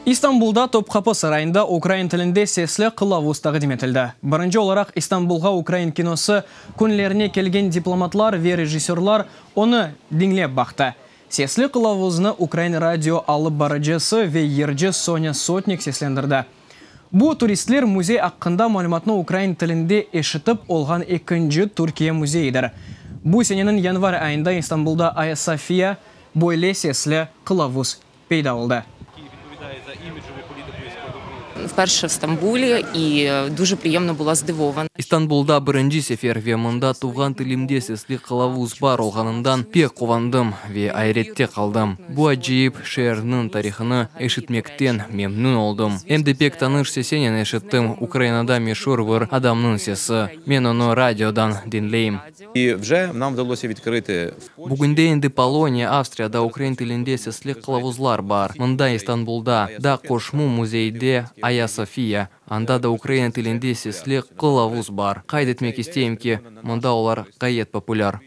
Истанбулда Топкапы сарайында украин тілінде сеслі қылавуз тағдим етілді. Бірінші оларақ Истанбулға украин киносы күнлеріне келген дипломатлар ве режиссерлар оны деңлеп бақты. Сеслі қылавузны Украин радио алып барыжысы ве ерже Соня Сотник сеслендірді. Бұл туристлер музей аққында малыматны украин тілінде ешітіп олған екінші Түркия музейдір. Бұл сененің январ айында Истанбулда Айя София бойле сеслі қылавуз пейда олды. Вперше в Стамбулі і дуже приємно була здивована. Истанбулда бірінші сефер ве мұнда туған тілімде сеслі қылавуз бар олғанындан пек қуандым ве айретте қалдым. Бұ ажиып шерінің тарихыны ешітмектен мемнун олдым. Әмді пек таныш сесенен ешіттім Украинада мешур бір адамның сесі. Мен оны радиодан dinlейм. І вже нам вдалося відкрити. Бүгінде енді Полония, Австрияда украин тілінде сеслі қылавузлар бар. Мұнда Истанбулда да қошму музейде Айя София. Анда да Украин тілінде сеслі қылавуз бар. Қайдетмек істейм ки, мұнда олар қайет популяр.